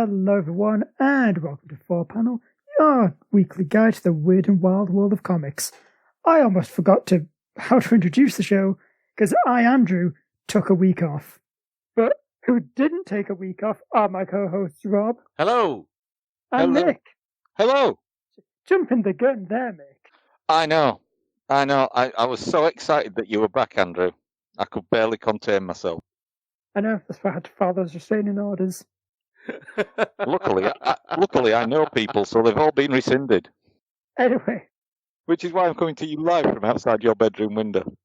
Hello everyone, and welcome to 4Panel, your weekly guide to the weird and wild world of comics. I almost forgot how to introduce the show, because I, Andrew, took a week off. But who didn't take a week off are my co-hosts Rob. Hello. And Hello. Nick. Hello. Jumping the gun there, Nick. I know. I was so excited that you were back, Andrew. I could barely contain myself. I know, that's why I had to follow those restraining orders. Luckily, I know people, so they've all been rescinded. Anyway. Which is why I'm coming to you live from outside your bedroom window.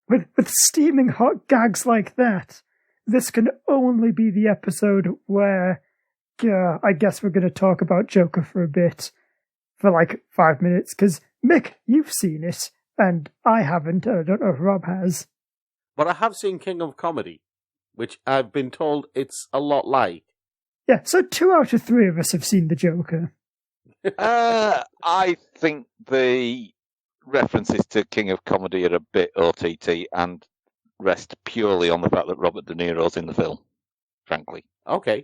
With steaming hot gags like that, this can only be the episode where, I guess we're going to talk about Joker for a bit, for like 5 minutes, because Mick, you've seen it, and I haven't, and I don't know if Rob has. But I have seen King of Comedy, which I've been told it's a lot like. Yeah, so 2 out of 3 of us have seen the Joker. I think the references to King of Comedy are a bit OTT and rest purely on the fact that Robert De Niro's in the film, frankly. Okay.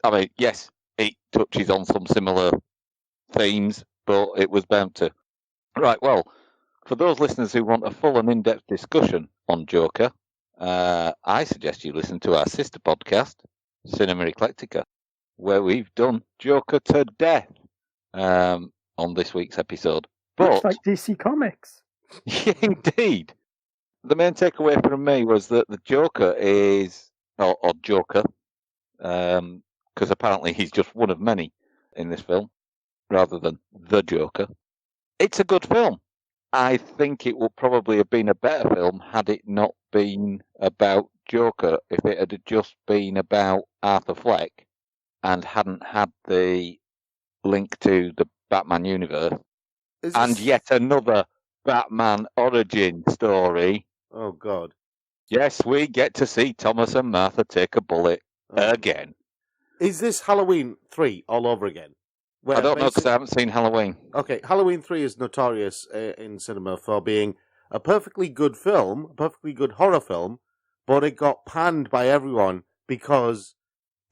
I mean, yes, it touches on some similar themes, but it was bound to. Right, well, for those listeners who want a full and in-depth discussion on Joker, I suggest you listen to our sister podcast, Cinema Eclectica, where we've done Joker to death on this week's episode. But, much like DC Comics. Yeah, indeed. The main takeaway from me was that the Joker is, or Joker, because apparently he's just one of many in this film, rather than the Joker. It's a good film. I think it would probably have been a better film had it not been about Joker, if it had just been about Arthur Fleck and hadn't had the link to the Batman universe. And yet another Batman origin story. Oh, God. Yes, we get to see Thomas and Martha take a bullet again. Is this Halloween 3 all over again? I don't know because I haven't seen Halloween. Okay, Halloween 3 is notorious in cinema for being a perfectly good film, a perfectly good horror film, but it got panned by everyone because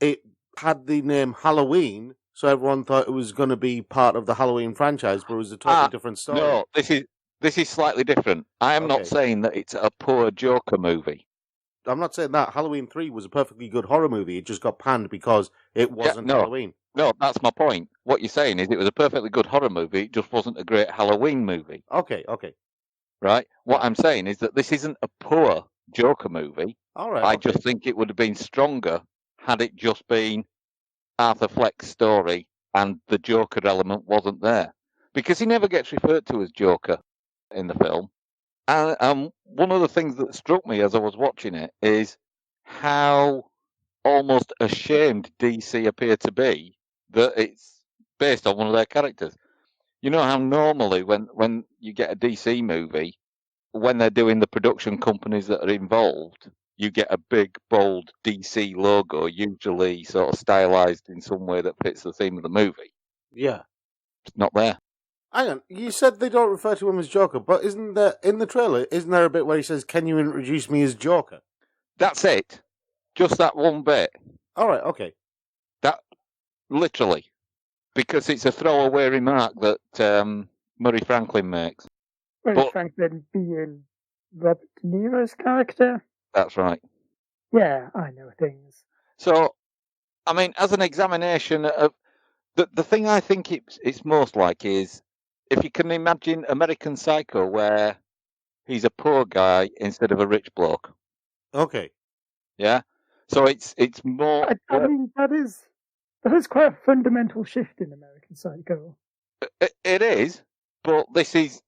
it had the name Halloween, so everyone thought it was going to be part of the Halloween franchise, but it was a totally different story. No, this is slightly different. I am not saying that it's a poor Joker movie. I'm not saying that. Halloween 3 was a perfectly good horror movie. It just got panned because it wasn't Halloween. No, that's my point. What you're saying is it was a perfectly good horror movie. It just wasn't a great Halloween movie. Okay. Right? What I'm saying is that this isn't a poor Joker movie. All right. I just think it would have been stronger had it just been Arthur Fleck's story and the Joker element wasn't there. Because he never gets referred to as Joker in the film. And one of the things that struck me as I was watching it is how almost ashamed DC appear to be that it's based on one of their characters. You know how normally when you get a DC movie, when they're doing the production companies that are involved, you get a big, bold DC logo, usually sort of stylized in some way that fits the theme of the movie. Yeah. It's not there. Hang on, you said they don't refer to him as Joker, but isn't there, in the trailer, isn't there a bit where he says, "Can you introduce me as Joker"? That's it. Just that one bit. All right, okay. That, literally. Because it's a throwaway remark that Murray Franklin makes. Murray Franklin being Robert De Niro's character? That's right. Yeah, I know things. So, I mean, as an examination of... The thing I think it's most like is, if you can imagine American Psycho, where he's a poor guy instead of a rich bloke. Okay. Yeah? So it's more... I mean, that is quite a fundamental shift in American Psycho. It is, but this is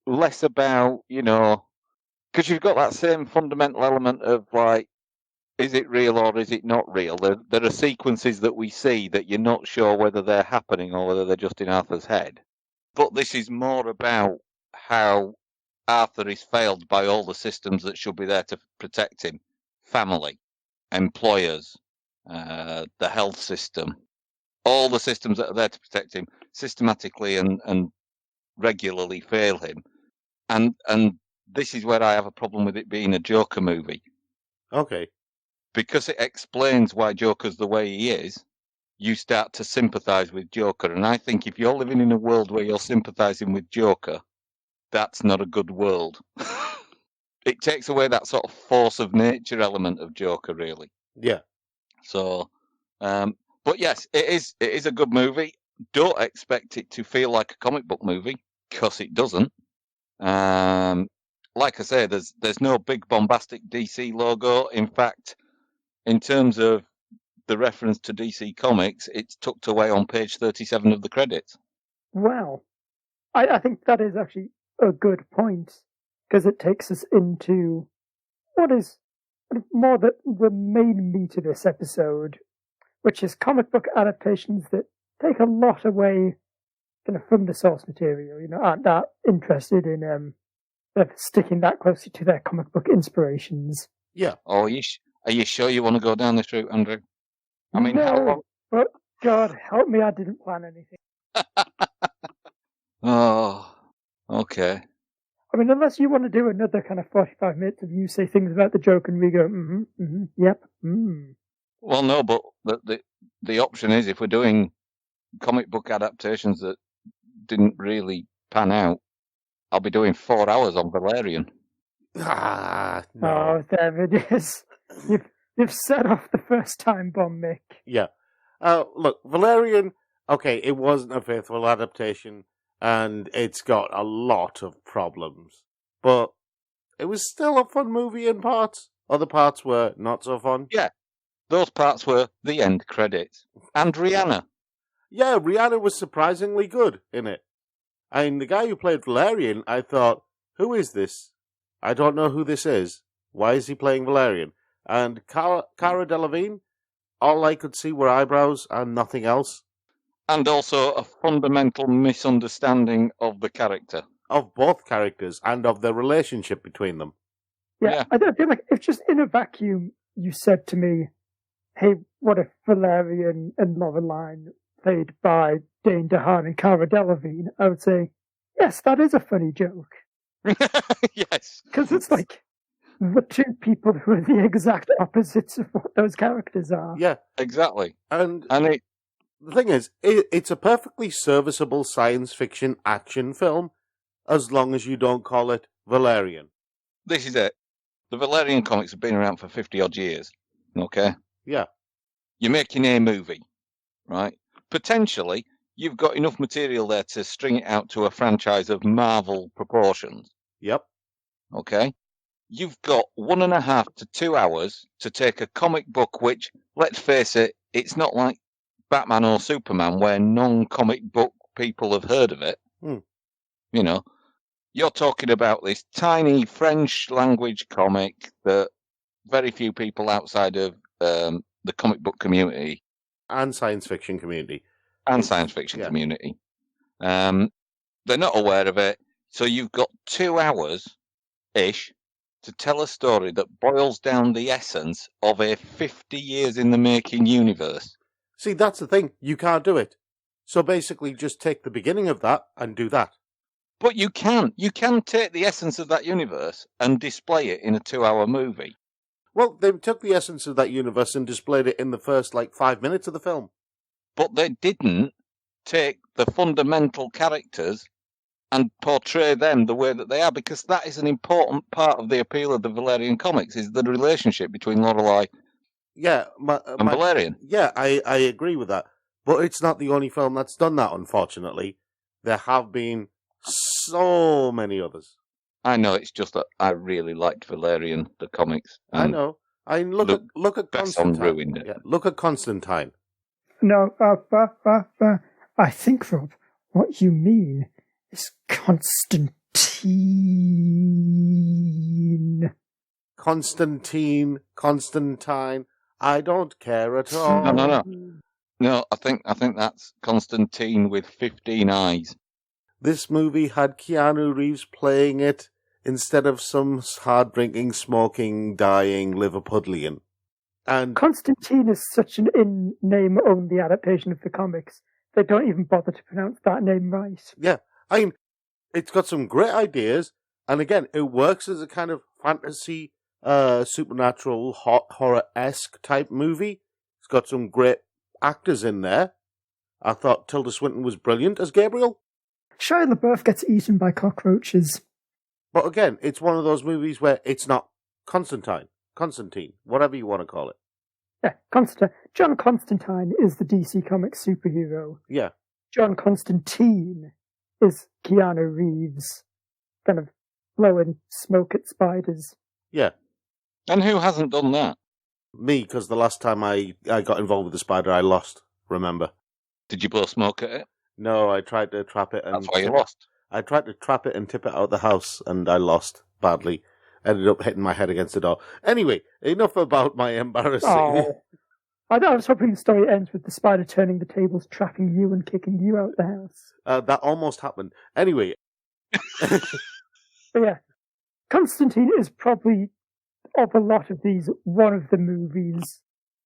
less about, because you've got that same fundamental element of, like, is it real or is it not real? There are sequences that we see that you're not sure whether they're happening or whether they're just in Arthur's head. But this is more about how Arthur is failed by all the systems that should be there to protect him. Family, employers, the health system, all the systems that are there to protect him systematically and regularly fail him. And this is where I have a problem with it being a Joker movie. Okay. Because it explains why Joker's the way he is, you start to sympathise with Joker. And I think if you're living in a world where you're sympathising with Joker, that's not a good world. It takes away that sort of force of nature element of Joker, really. Yeah. So, but yes, it is a good movie. Don't expect it to feel like a comic book movie, because it doesn't. Like I say, there's no big bombastic DC logo. In fact, in terms of the reference to DC Comics, it's tucked away on page 37 of the credits. Well, I think that is actually a good point, because it takes us into what is more the main meat of this episode, which is comic book adaptations that take a lot away kind of from the source material, aren't that interested in sticking that closely to their comic book inspirations. Yeah. Oh, are you sure you want to go down this route, Andrew? I mean, how long? But God help me, I didn't plan anything. Oh, okay. I mean, unless you want to do another kind of 45 minutes of you say things about the joke and we go, yep, Well, no, but the option is, if we're doing comic book adaptations that didn't really pan out, I'll be doing 4 hours on Valerian. No. Oh, there it is. You've set off the first time bomb, Mick. Yeah. Look, Valerian, okay, it wasn't a faithful adaptation, and it's got a lot of problems. But it was still a fun movie in parts. Other parts were not so fun. Yeah. Those parts were the end credits. And Rihanna. Yeah, Rihanna was surprisingly good in it. And the guy who played Valerian, I thought, who is this? I don't know who this is. Why is he playing Valerian? And Cara Delevingne, all I could see were eyebrows and nothing else. And also a fundamental misunderstanding of the character. Of both characters and of the relationship between them. Yeah. I feel like if just in a vacuum you said to me, hey, what if Valerian and Laureline played by Dane DeHaan and Cara Delevingne, I would say, yes, that is a funny joke. Yes. Because it's like the two people who are the exact opposites of what those characters are. Yeah. Exactly. And the thing is, it's a perfectly serviceable science fiction action film, as long as you don't call it Valerian. This is it. The Valerian comics have been around for 50-odd years. Okay? Yeah. You're making a movie, right? Potentially, you've got enough material there to string it out to a franchise of Marvel proportions. Yep. Okay? You've got 1.5 to 2 hours to take a comic book which, let's face it, it's not like Batman or Superman where non-comic book people have heard of it. You know, you're talking about this tiny French language comic that very few people outside of the comic book community and science fiction community community, they're not aware of it. So you've got 2 hours ish to tell a story that boils down the essence of a 50 years in the making universe. See, that's the thing. You can't do it. So basically just take the beginning of that and do that. But you can. You can take the essence of that universe and display it in a 2-hour movie. Well, they took the essence of that universe and displayed it in the first, 5 minutes of the film. But they didn't take the fundamental characters and portray them the way that they are, because that is an important part of the appeal of the Valerian comics, is the relationship between Lorelei and Valerian. Yeah, I agree with that. But it's not the only film that's done that, unfortunately. There have been so many others. I know, it's just that I really liked Valerian, the comics. I know. Look at Constantine. Ruined it. Yeah, look at Constantine. No, I think, Rob, what you mean is Constantine. Constantine. I don't care at all. No. No, I think that's Constantine with 15 eyes. This movie had Keanu Reeves playing it instead of some hard-drinking, smoking, dying Liverpudlian. And Constantine is such an in-name-only adaptation of the comics. They don't even bother to pronounce that name right. Yeah, I mean, it's got some great ideas, and again, it works as a kind of fantasy, supernatural, horror-esque type movie. It's got some great actors in there. I thought Tilda Swinton was brilliant as Gabriel. Shia LaBeouf gets eaten by cockroaches. But again, it's one of those movies where it's not Constantine, whatever you want to call it. Yeah, John Constantine is the DC Comics superhero. Yeah. John Constantine is Keanu Reeves, kind of blowing smoke at spiders. Yeah. And who hasn't done that? Me, because the last time I got involved with the spider, I lost, remember? Did you blow smoke at it? No, I tried to trap it. That's why you lost. I tried to trap it and tip it out of the house, and I lost badly. Ended up hitting my head against the door. Anyway, enough about my embarrassing... Oh. I was hoping the story ends with the spider turning the tables, trapping you and kicking you out the house. That almost happened. Anyway. But yeah, Constantine is probably, of a lot of these, one of the movies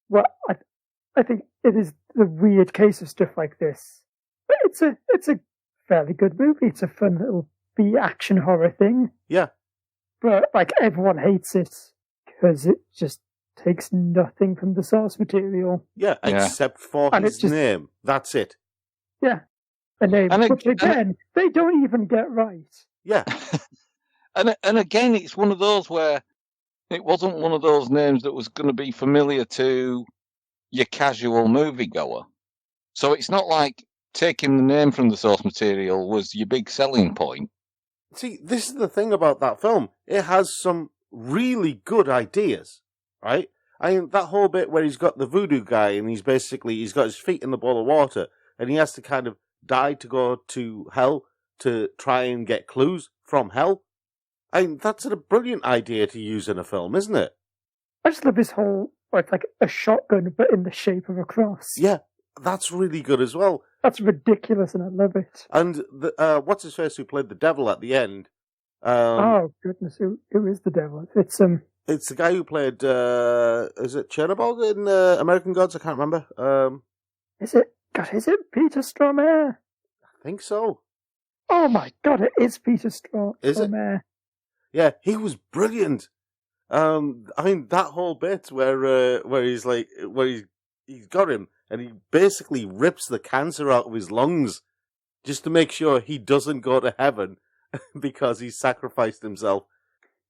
where I think it is the weird case of stuff like this. But it's a fairly good movie. It's a fun little B-action horror thing. Yeah. But, like, everyone hates it because it just takes nothing from the source material. Yeah, except for his name. That's it. Yeah. A name, which again, they don't even get right. Yeah. and again, it's one of those where it wasn't one of those names that was going to be familiar to your casual moviegoer. So it's not like taking the name from the source material was your big selling point. See, this is the thing about that film. It has some really good ideas, right? I mean, that whole bit where he's got the voodoo guy and he's got his feet in the bowl of water and he has to kind of die to go to hell to try and get clues from hell. I mean, that's a brilliant idea to use in a film, isn't it? I just love this whole, like a shotgun, but in the shape of a cross. Yeah, that's really good as well. That's ridiculous, and I love it. And what's his face who played the devil at the end? Oh goodness, who is the devil? It's the guy who played is it Chernobyl in American Gods? I can't remember. Is it Peter Stormare? I think so. Oh my God, it is Peter Stormare. Is it? Yeah, he was brilliant. I mean, that whole bit where he's got him and he basically rips the cancer out of his lungs just to make sure he doesn't go to heaven because he sacrificed himself.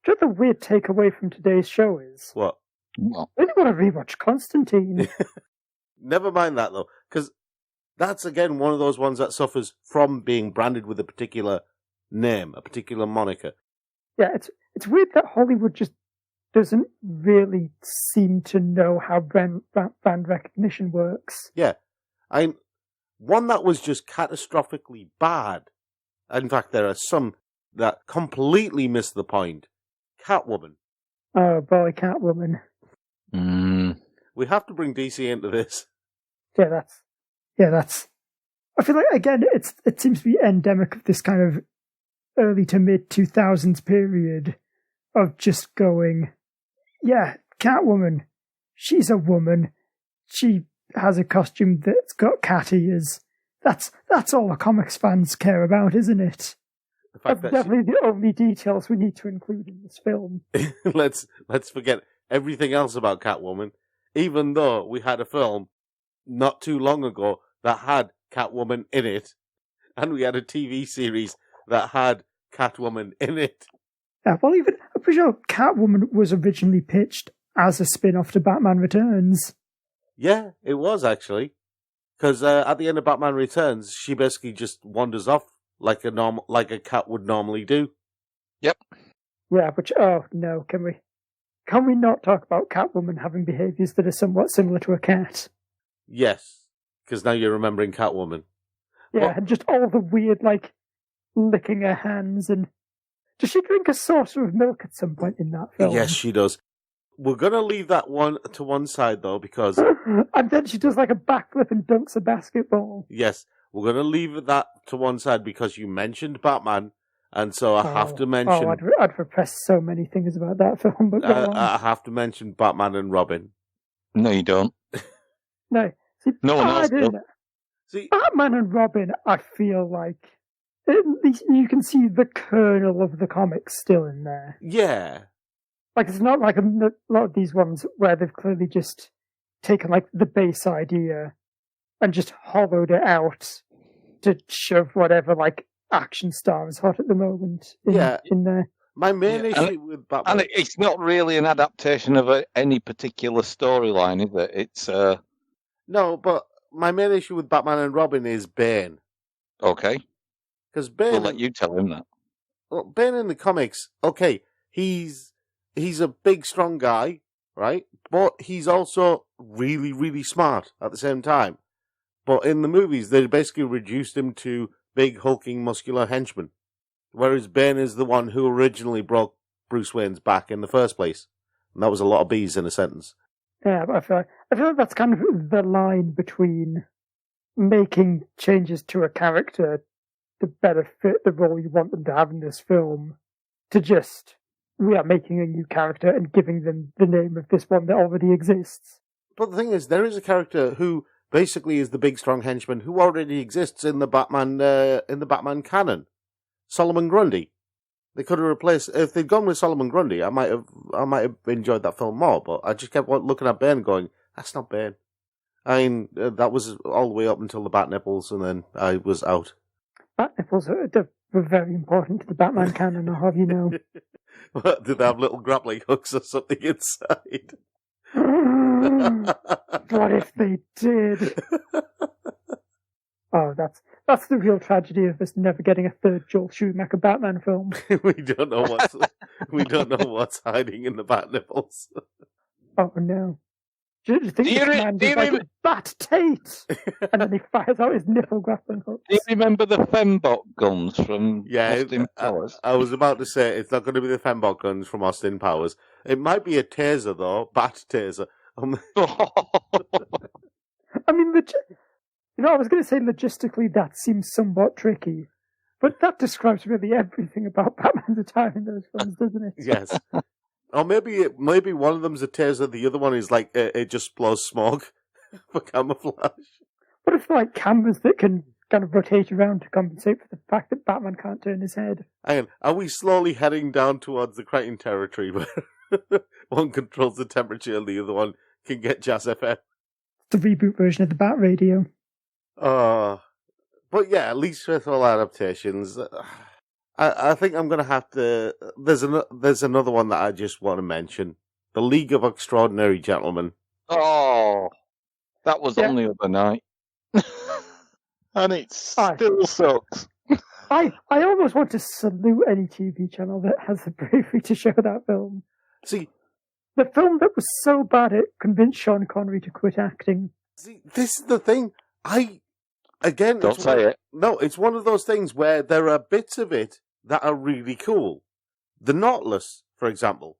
Do you know what the weird takeaway from today's show is? What? I really want to rewatch Constantine. Never mind that though, because that's again one of those ones that suffers from being branded with a particular name, a particular moniker. Yeah, it's weird that Hollywood just doesn't really seem to know how brand recognition works. Yeah. One that was just catastrophically bad. In fact, there are some that completely miss the point. Catwoman. Oh boy, Catwoman. We have to bring DC into this. Yeah, that's. I feel like, again, it seems to be endemic of this kind of early to mid 2000s period of just going, yeah, Catwoman. She's a woman. She has a costume that's got cat ears. That's all the comics fans care about, isn't it? That's definitely the only details we need to include in this film. Let's forget everything else about Catwoman, even though we had a film not too long ago that had Catwoman in it, and we had a TV series that had Catwoman in it. Yeah, well, I'm pretty sure Catwoman was originally pitched as a spin-off to Batman Returns. Yeah, it was actually. Because at the end of Batman Returns, she basically just wanders off like a cat would normally do. Yep. Yeah, but oh no, can we not talk about Catwoman having behaviours that are somewhat similar to a cat? Yes, because now you're remembering Catwoman. Yeah, and just all the weird, like, licking her hands and... Does she drink a saucer of milk at some point in that film? Yes, she does. We're going to leave that one to one side, though, because... And then she does, like, a backflip and dunks a basketball. Yes, we're going to leave that to one side because you mentioned Batman, and so I have to mention... Oh, I'd repress so many things about that film, but go on. I have to mention Batman and Robin. No, you don't. No. See, no one else does. See, Batman and Robin, I feel like... At least you can see the kernel of the comics still in there. Yeah. Like, it's not like a lot of these ones where they've clearly just taken, like, the base idea and just hollowed it out to shove whatever like action star is hot at the moment in there. My main issue with Batman... And it's not really an adaptation of any particular storyline, is it? It's... No, but my main issue with Batman and Robin is Bane. Okay. Because Bane... We'll let you tell him that. Well, Bane in the comics, okay, he's a big, strong guy, right? But he's also really, really smart at the same time. But in the movies, they basically reduced him to big, hulking, muscular henchman. Whereas Bane is the one who originally broke Bruce Wayne's back in the first place. And that was a lot of B's in a sentence. Yeah, but I feel like that's kind of the line between making changes to a character to better fit the role you want them to have in this film, to just, we are making a new character and giving them the name of this one that already exists. But the thing is, there is a character who basically is the big, strong henchman who already exists in the Batman canon. Solomon Grundy. They could have replaced, if they'd gone with Solomon Grundy, I might have enjoyed that film more, but I just kept looking at Bane going, that's not Bane. I mean, that was all the way up until the bat nipples, and then I was out. Bat nipples were very important to the Batman canon, I'll have you know. What, did they have little grappling hooks or something inside? What if they did? Oh, that's the real tragedy of us never getting a third Joel Schumacher Batman film. we don't know what's hiding in the bat nipples. Oh no! Do you think this man was like Bat Tate, and then he fires out his nipple grappling hooks? Do you remember the Fembot guns from Austin Powers? I was about to say it's not going to be the Fembot guns from Austin Powers. It might be a taser though, bat taser. I mean, I was going to say logistically that seems somewhat tricky, but that describes really everything about Batman's attire in those films, doesn't it? Yes. Or maybe one of them's a taser, the other one is like it just blows smoke for camouflage. What if like cameras that can kind of rotate around to compensate for the fact that Batman can't turn his head? Hang on, are we slowly heading down towards the Crichton territory where one controls the temperature and the other one can get Jazz FM? The reboot version of the Bat Radio. But yeah, at least with all adaptations, I think I'm going to have to... There's another one that I just want to mention. The League of Extraordinary Gentlemen. Oh, that was on the other night. And it still sucks. I almost want to salute any TV channel that has the bravery to show that film. See, the film that was so bad it convinced Sean Connery to quit acting. See, this is the thing. Don't say it. No, it's one of those things where there are bits of it that are really cool. The Nautilus, for example,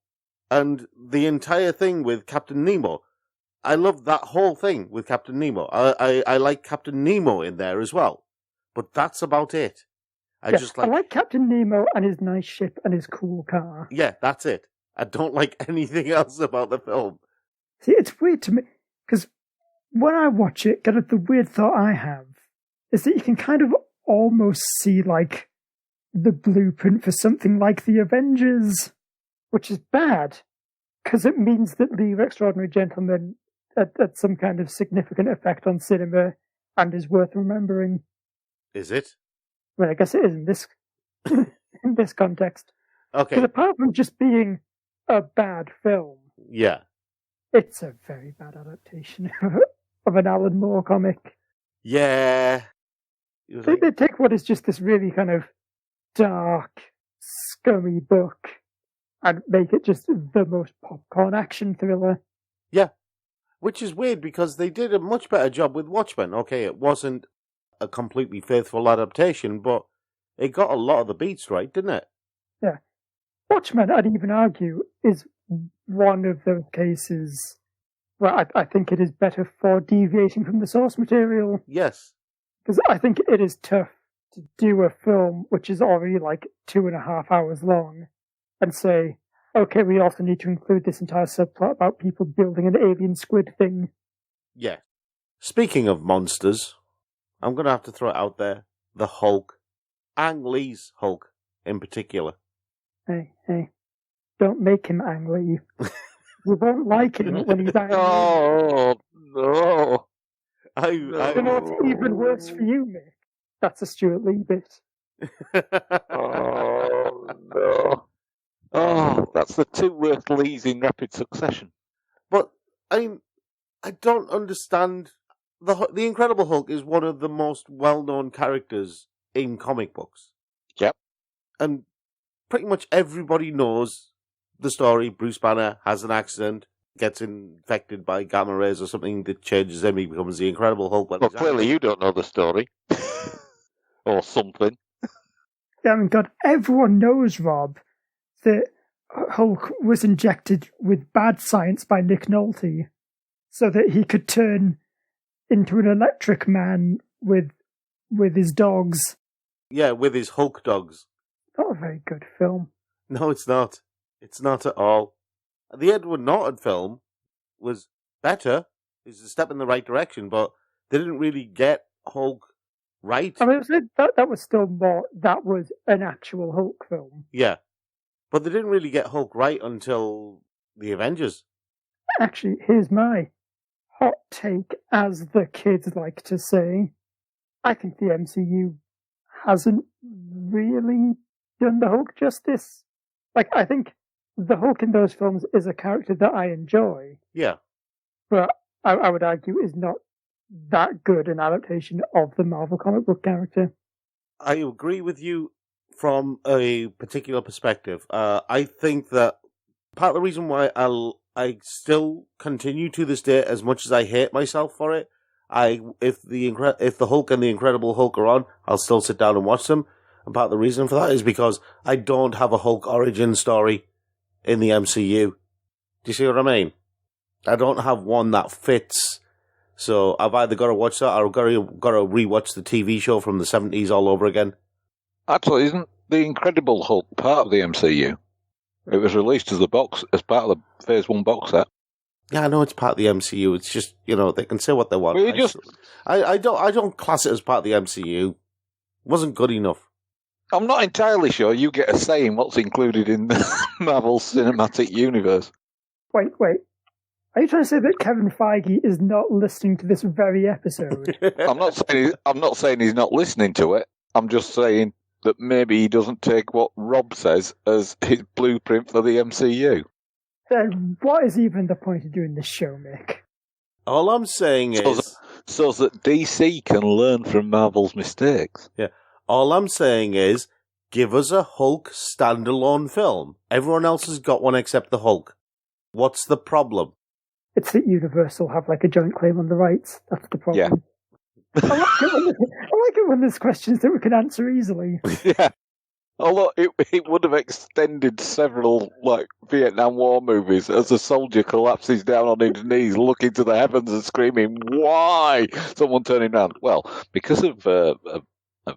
and the entire thing with Captain Nemo. I love that whole thing with Captain Nemo. I like Captain Nemo in there as well. But that's about it. I like Captain Nemo and his nice ship and his cool car. Yeah, that's it. I don't like anything else about the film. See, it's weird to me, because when I watch it, kind of the weird thought I have is that you can kind of almost see, like, the blueprint for something like the Avengers, which is bad, because it means that League of Extraordinary Gentlemen had some kind of significant effect on cinema and is worth remembering. Is it? Well, I guess it is in this in this context. Okay. Because apart from just being a bad film, yeah, it's a very bad adaptation of an Alan Moore comic. Yeah. They take what is just this really kind of dark, scummy book and make it just the most popcorn action thriller. Yeah. Which is weird because they did a much better job with Watchmen. Okay, it wasn't a completely faithful adaptation, but it got a lot of the beats right, didn't it? Yeah. Watchmen, I'd even argue, is one of those cases where I think it is better for deviating from the source material. Yes. Because I think it is tough to do a film which is already like 2.5 hours long and say, okay, we also need to include this entire subplot about people building an alien squid thing. Yeah. Speaking of monsters, I'm going to have to throw it out there. The Hulk. Ang Lee's Hulk, in particular. Hey. Don't make him Ang Lee. We won't like him when he's angry. Oh, no. You know what's even worse for you, Mick? That's a Stuart Lee bit. Oh, no. Oh, that's the two worst Lees in rapid succession. But, I mean, I don't understand. The Incredible Hulk is one of the most well-known characters in comic books. Yep. And pretty much everybody knows the story. Bruce Banner has an accident, gets infected by gamma rays or something that changes him. He becomes the Incredible Hulk. Well, clearly you don't know the story. Or something. Yeah, I mean, God, everyone knows, Rob, that Hulk was injected with bad science by Nick Nolte so that he could turn into an electric man with his dogs. Yeah, with his Hulk dogs. Not a very good film. No, it's not. It's not at all. The Edward Norton film was better. It's a step in the right direction, but they didn't really get Hulk right. I mean, that was still more. That was an actual Hulk film. Yeah. But they didn't really get Hulk right until the Avengers. Actually, here's my hot take, as the kids like to say. I think the MCU hasn't really done the Hulk justice. Like, I think the Hulk in those films is a character that I enjoy. Yeah. But I would argue is not that good an adaptation of the Marvel comic book character. I agree with you from a particular perspective. I think that part of the reason why I still continue to this day, as much as I hate myself for it, if the Hulk and the Incredible Hulk are on, I'll still sit down and watch them. And part of the reason for that is because I don't have a Hulk origin story in the MCU. Do you see what I mean? I don't have one that fits. So I've either got to watch that or I've got to rewatch the TV show from the 70s all over again. Actually, isn't the Incredible Hulk part of the MCU? It was released as part of the Phase 1 box set. Yeah, I know it's part of the MCU. It's just, they can say what they want. I don't class it as part of the MCU. It wasn't good enough. I'm not entirely sure you get a say in what's included in the Marvel Cinematic Universe. Wait. Are you trying to say that Kevin Feige is not listening to this very episode? I'm not saying he's not listening to it. I'm just saying that maybe he doesn't take what Rob says as his blueprint for the MCU. Then what is even the point of doing this show, Mick? All I'm saying is... So that DC can learn from Marvel's mistakes. Yeah. All I'm saying is, give us a Hulk standalone film. Everyone else has got one except the Hulk. What's the problem? It's that Universal have like a joint claim on the rights. That's the problem. Yeah. I like it when there's questions that we can answer easily. Yeah. Although it would have extended several Vietnam War movies as a soldier collapses down on his knees, looking to the heavens and screaming, "Why?" Someone turning around. Well, because of a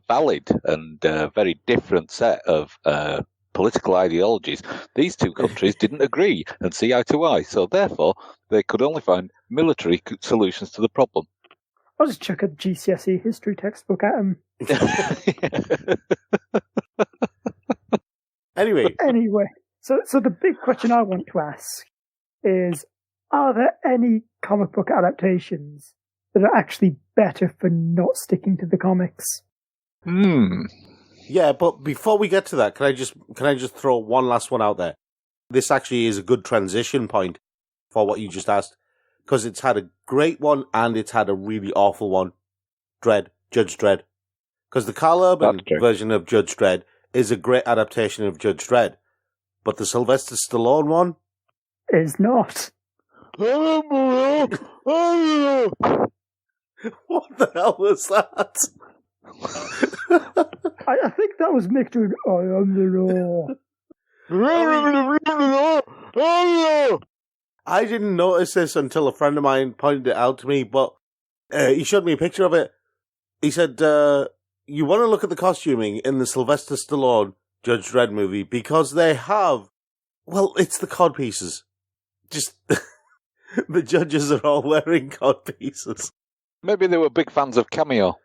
valid and very different set of political ideologies, these two countries didn't agree and see eye to eye. So therefore, they could only find military solutions to the problem. I'll just chuck a GCSE history textbook at him. Anyway, so the big question I want to ask is, are there any comic book adaptations that are actually better for not sticking to the comics? Yeah, but before we get to that, can I just throw one last one out there? This actually is a good transition point for what you just asked, because it's had a great one and it's had a really awful one. Judge Dredd. Because the Carl Urban version of Judge Dredd is a great adaptation of Judge Dredd, but the Sylvester Stallone one is not. What the hell was that? I think that was Mick doing I am the law. I didn't notice this until a friend of mine pointed it out to me, but he showed me a picture of it. He said, you want to look at the costuming in the Sylvester Stallone Judge Dredd movie because they have, it's the codpieces. Just, the judges are all wearing codpieces. Maybe they were big fans of Cameo.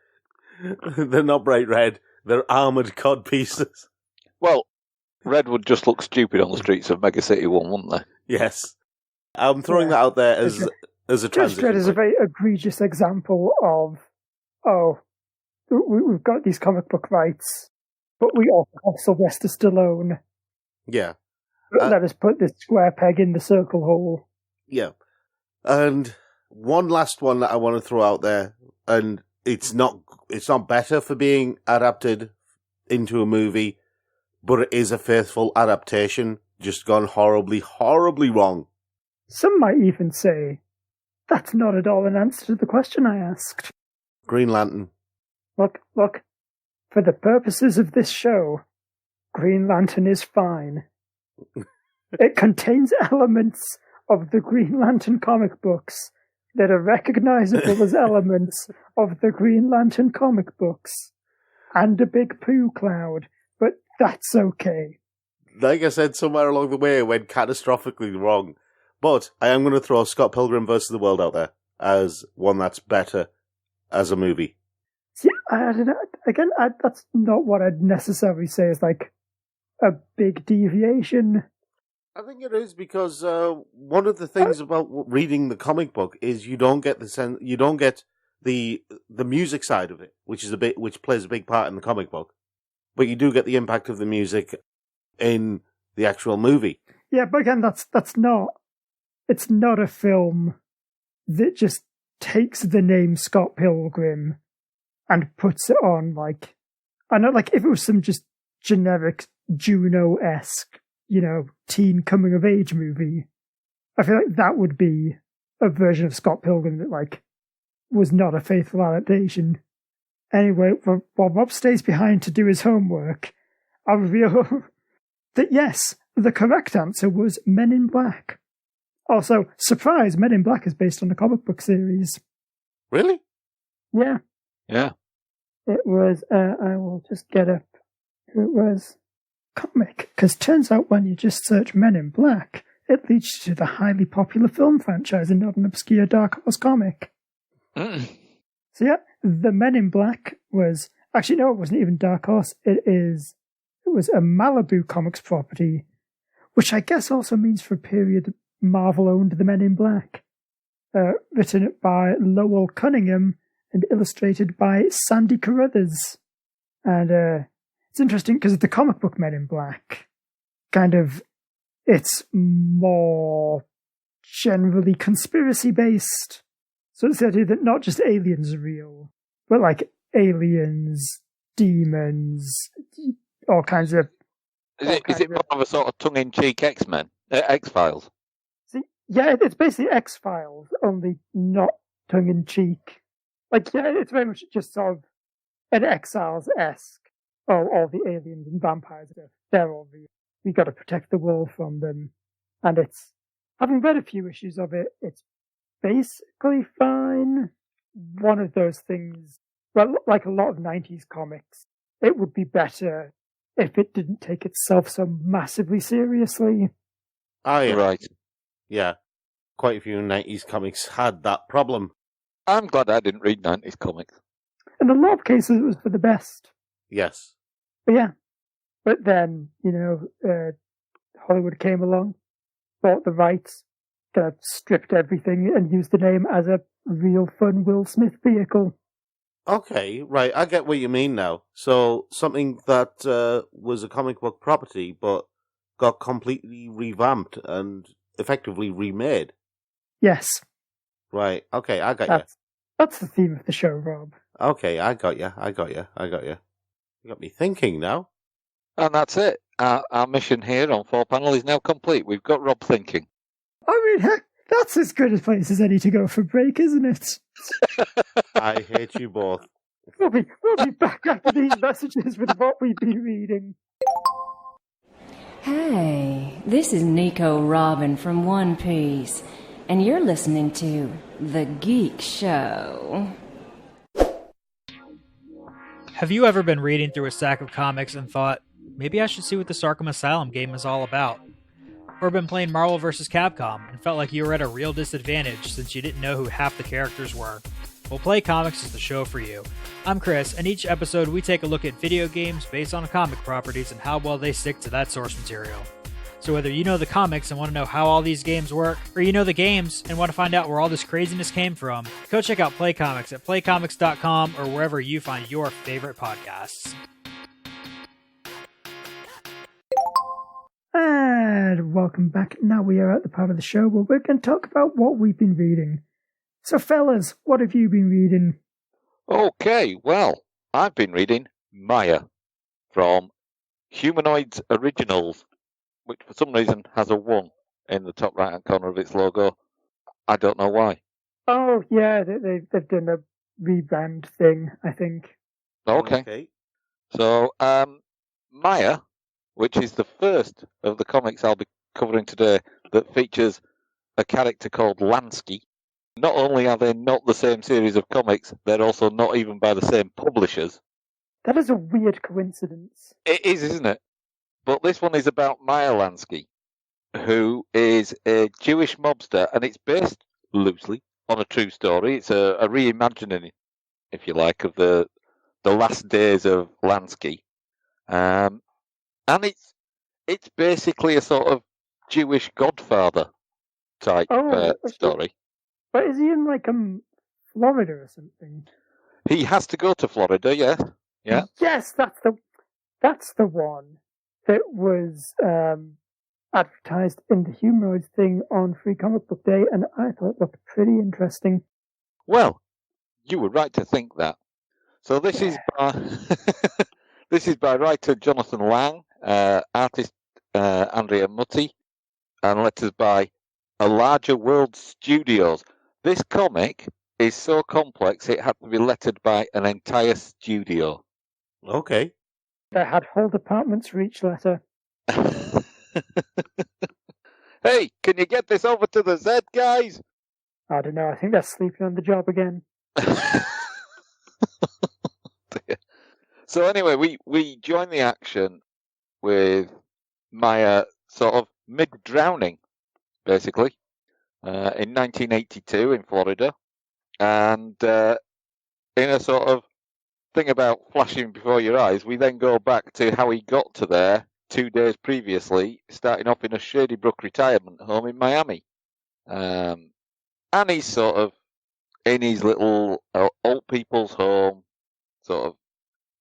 They're not bright red. They're armoured codpieces. Well, red would just look stupid on the streets of Mega City 1, wouldn't they? Yes. I'm throwing that out there as a Judge transition Dredd is a point. very egregious example of, we've got these comic book rights, but we also have Sylvester Stallone. Yeah. Let us put this square peg in the circle hole. Yeah. And one last one that I want to throw out there, and it's not better for being adapted into a movie, but it is a faithful adaptation, just gone horribly, horribly wrong. Some might even say, that's not at all an answer to the question I asked. Green Lantern. Look, for the purposes of this show, Green Lantern is fine. It contains elements of the Green Lantern comic books that are recognizable as elements of the Green Lantern comic books. And a big poo cloud, but that's okay. Like I said, somewhere along the way, it went catastrophically wrong. But I am going to throw Scott Pilgrim vs. the World out there as one that's better as a movie. See, I don't know. Again, that's not what I'd necessarily say is like a big deviation. I think it is because one of the things about reading the comic book is you don't get the music side of it, which plays a big part in the comic book, but you do get the impact of the music in the actual movie. Yeah, but again, it's not a film that just takes the name Scott Pilgrim and puts it on like, I know, like if it was some just generic Juno-esque, teen coming of age movie, I feel like that would be a version of Scott Pilgrim that like was not a faithful adaptation. Anyway, while Rob stays behind to do his homework, I'll reveal that yes, the correct answer was Men in Black. Also, surprise, Men in Black is based on a comic book series. Really? Yeah. Yeah. It was, I will just get up who it was. Comic, because turns out when you just search Men in Black, it leads you to the highly popular film franchise and not an obscure Dark Horse comic. So yeah, the Men in Black was, actually no, it wasn't even Dark Horse, it was a Malibu Comics property, which I guess also means for a period Marvel owned the Men in Black. Written by Lowell Cunningham and illustrated by Sandy Carruthers. And it's interesting because the comic book Men in Black, it's more generally conspiracy based. So it's the idea that not just aliens are real, but like aliens, demons, all kinds of... Is it more of a sort of tongue-in-cheek X-Men? X-Files? See, yeah, it's basically X-Files, only not tongue-in-cheek. Like, yeah, it's very much just sort of an Exiles-esque. Oh, all the aliens and vampires, they're all real. We got to protect the world from them. And it's, having read a few issues of it, it's basically fine. One of those things, well, like a lot of 90s comics, it would be better if it didn't take itself so massively seriously. Oh, yeah. Right. Yeah. Quite a few 90s comics had that problem. I'm glad I didn't read 90s comics. In a lot of cases, it was for the best. Yes. But yeah. But then, Hollywood came along, bought the rights, kind of stripped everything and used the name as a real fun Will Smith vehicle. Okay, right, I get what you mean now. So, something that was a comic book property, but got completely revamped and effectively remade. Yes. Right, okay, I got you. That's the theme of the show, Rob. Okay, I got you. You got me thinking now. And that's it. Our mission here on 4Panel is now complete. We've got Rob thinking. I mean, heck, that's as good a place as any to go for break, isn't it? I hate you both. We'll be back after these messages with what we've been reading. Hey, this is Nico Robin from One Piece, and you're listening to The Geek Show. Have you ever been reading through a stack of comics and thought, maybe I should see what this Arkham Asylum game is all about? Or been playing Marvel vs. Capcom and felt like you were at a real disadvantage since you didn't know who half the characters were? Well, Play Comics is the show for you. I'm Chris, and each episode we take a look at video games based on comic properties and how well they stick to that source material. So whether you know the comics and want to know how all these games work, or you know the games and want to find out where all this craziness came from, go check out Play Comics at playcomics.com or wherever you find your favorite podcasts. And welcome back. Now we are at the part of the show where we're going to talk about what we've been reading. So fellas, what have you been reading? Okay, well, I've been reading Maya from Humanoids Originals, which for some reason has a 1 in the top right-hand corner of its logo. I don't know why. Oh, yeah, they've done a rebrand thing, I think. Okay. So, Maya, which is the first of the comics I'll be covering today that features a character called Lansky. Not only are they not the same series of comics, they're also not even by the same publishers. That is a weird coincidence. It is, isn't it? But this one is about Maya Lansky, who is a Jewish mobster, and it's based loosely on a true story. It's a reimagining, if you like, of the last days of Lansky. And it's basically a sort of Jewish Godfather type story. But is he in, like, Florida or something? He has to go to Florida, yeah. Yeah. Yes, that's the one that was advertised in the Humanoids thing on Free Comic Book Day, and I thought it looked pretty interesting. Well, you were right to think that. So this is by writer Jonathan Lang, artist Andrea Mutti, and letters by A Larger World Studios. This comic is so complex it had to be lettered by an entire studio. Okay. They had whole departments for each letter. Hey, can you get this over to the Z, guys? I don't know, I think they're sleeping on the job again. So anyway, we join the action with Maya sort of mid-drowning, basically, in 1982 in Florida. And in a sort of thing about flashing before your eyes, we then go back to how he got to there 2 days previously, starting off in a Shady Brook retirement home in Miami. And he's sort of in his little old people's home, sort of,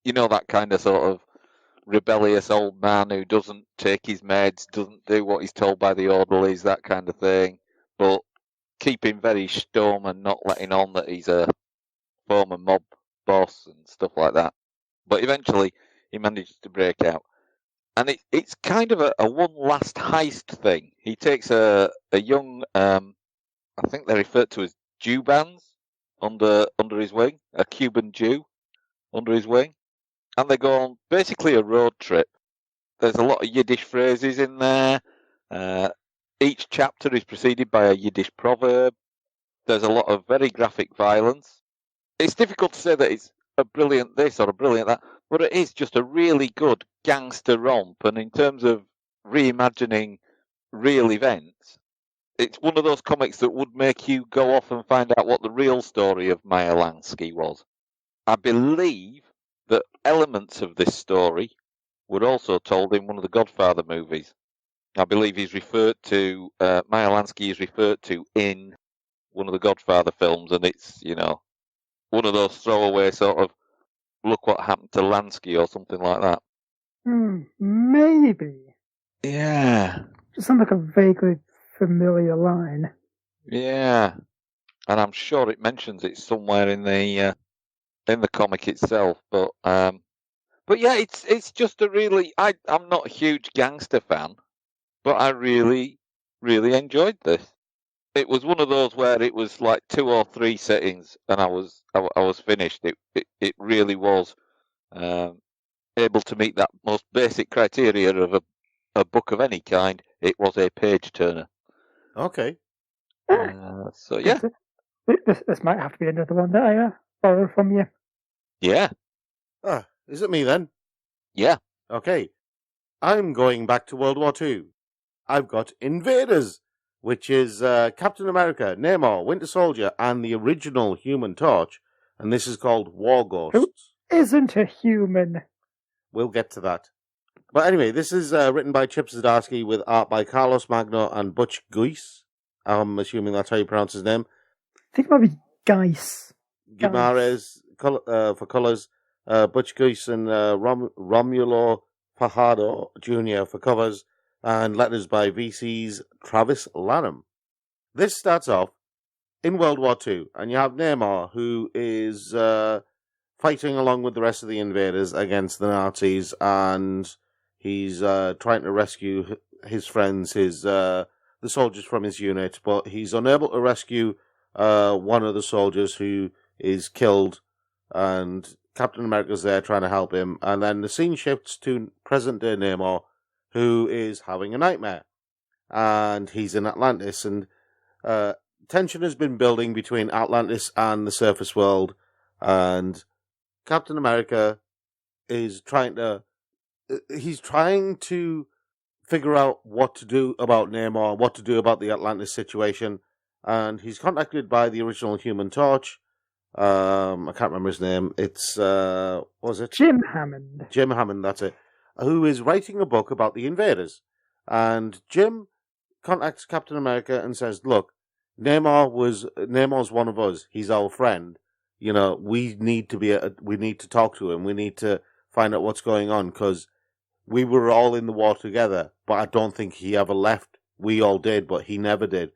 you know, that kind of sort of rebellious old man who doesn't take his meds, doesn't do what he's told by the orderlies, that kind of thing, but keeping very stum and not letting on that he's a former mob boss and stuff like that. But eventually he manages to break out. And it's kind of a one last heist thing. He takes a young, I think they're referred to as Jew bands, under his wing, a Cuban Jew under his wing. And they go on basically a road trip. There's a lot of Yiddish phrases in there. Each chapter is preceded by a Yiddish proverb. There's a lot of very graphic violence. It's difficult to say that it's a brilliant this or a brilliant that, but it is just a really good gangster romp. And in terms of reimagining real events, it's one of those comics that would make you go off and find out what the real story of Maya Lansky was. I believe that elements of this story were also told in one of the Godfather movies. I believe he's referred to, Maya Lansky is referred to in one of the Godfather films, and it's, you know, one of those throwaway sort of, look what happened to Lansky or something like that. Maybe. Yeah. It sounds like a vaguely familiar line. Yeah. And I'm sure it mentions it somewhere in the comic itself, but yeah, it's just a really, I'm not a huge gangster fan, but I really, really enjoyed this. It was one of those where it was like 2 or 3 settings, and I was finished. It really was able to meet that most basic criteria of a book of any kind. It was a page turner. Okay. So yeah, this might have to be another one that I borrow from you. Yeah. Is it me then? Yeah. Okay. I'm going back to World War II. I've got Invaders, which is Captain America, Namor, Winter Soldier, and the original Human Torch, and this is called War Ghosts. Who isn't a human? We'll get to that. But anyway, this is written by Chip Zdarsky with art by Carlos Magno and Butch Guice. I'm assuming that's how you pronounce his name. I think it might be Geis. Guimarães for colours, Butch Guice and Romulo Fajardo Jr. for covers, and letters by VC's Travis Lanham. This starts off in World War II, and you have Namor, who is fighting along with the rest of the invaders against the Nazis, and he's trying to rescue his friends, the soldiers from his unit, but he's unable to rescue one of the soldiers who is killed, and Captain America's there trying to help him, and then the scene shifts to present-day Namor, who is having a nightmare, and he's in Atlantis, and tension has been building between Atlantis and the surface world, and Captain America is trying to figure out what to do about Namor, what to do about the Atlantis situation, and he's contacted by the original Human Torch. I can't remember his name. It's what was it? Jim Hammond. Jim Hammond, that's it. Who is writing a book about the invaders. And Jim contacts Captain America and says, "Look, Namor's one of us. He's our friend. You know, we need to talk to him. We need to find out what's going on, because we were all in the war together, but I don't think he ever left. We all did, but he never did.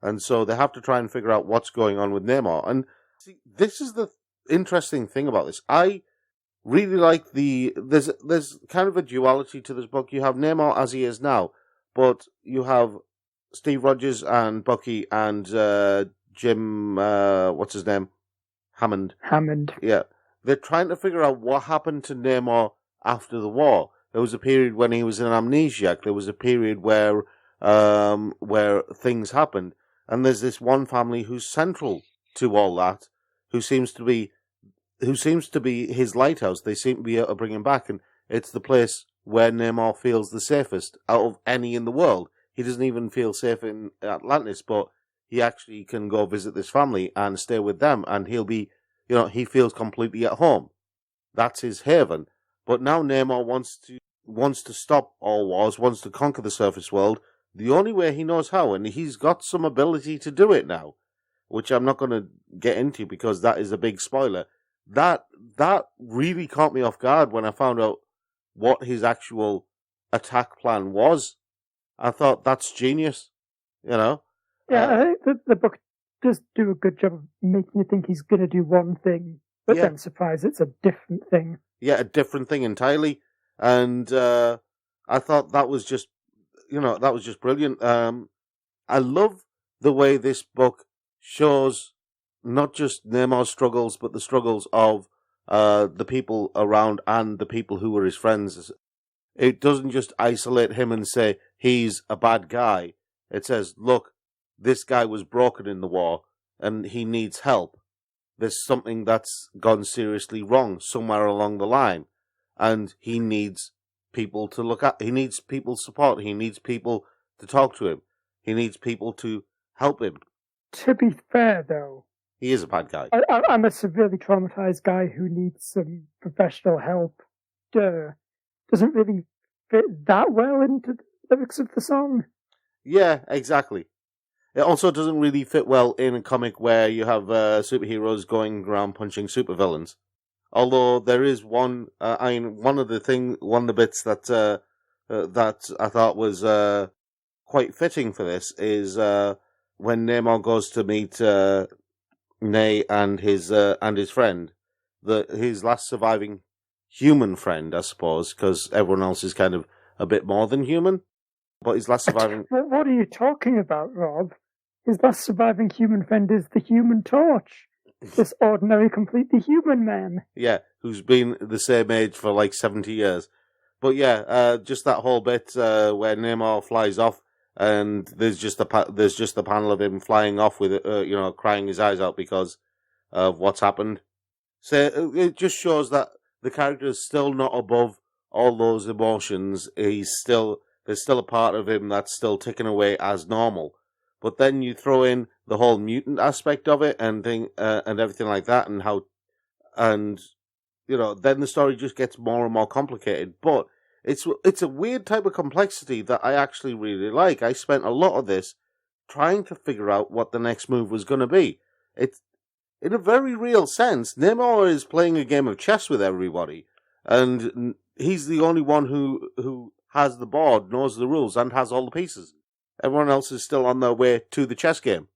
And so they have to try and figure out what's going on with Namor." And see, this is the interesting thing about this. I really like there's kind of a duality to this book. You have Namor as he is now, but you have Steve Rogers and Bucky and Jim, what's his name? Hammond. Yeah. They're trying to figure out what happened to Namor after the war. There was a period when he was an amnesiac. There was a period where things happened. And there's this one family who's central to all that, who seems to be his lighthouse. They seem to be able to bring him back, and it's the place where Namor feels the safest out of any in the world. He doesn't even feel safe in Atlantis, but he actually can go visit this family and stay with them, and he'll be, he feels completely at home. That's his haven. But now Namor wants to stop all wars, wants to conquer the surface world, the only way he knows how, and he's got some ability to do it now, which I'm not going to get into because that is a big spoiler. That really caught me off guard when I found out what his actual attack plan was. I thought, that's genius, Yeah, I think the book does do a good job of making you think he's going to do one thing, but then surprise, it's a different thing. Yeah, a different thing entirely. And I thought that was just, brilliant. I love the way this book shows not just Namor's struggles, but the struggles of the people around and the people who were his friends. It doesn't just isolate him and say he's a bad guy. It says, look, this guy was broken in the war and he needs help. There's something that's gone seriously wrong somewhere along the line, and he needs people to look at. He needs people's support. He needs people to talk to him. He needs people to help him. To be fair, though, he is a bad guy. I'm a severely traumatized guy who needs some professional help. Doesn't really fit that well into the lyrics of the song. Yeah, exactly. It also doesn't really fit well in a comic where you have superheroes going around punching supervillains. Although there is one of the bits that I thought was quite fitting for this is when Namor goes to meet Nay and his friend, his last surviving human friend, I suppose, because everyone else is kind of a bit more than human. But his last surviving... What are you talking about, Rob? His last surviving human friend is the Human Torch. This ordinary, completely human man. Yeah, who's been the same age for like 70 years. But yeah, just that whole bit where Namor flies off, and there's just the panel of him flying off with crying his eyes out because of what's happened. So it just shows that the character is still not above all those emotions. There's still a part of him that's still ticking away as normal. But then you throw in the whole mutant aspect of it and everything like that, and then the story just gets more and more complicated. But It's a weird type of complexity that I actually really like. I spent a lot of this trying to figure out what the next move was going to be. It's, in a very real sense, Namor is playing a game of chess with everybody, and he's the only one who has the board, knows the rules, and has all the pieces. Everyone else is still on their way to the chess game.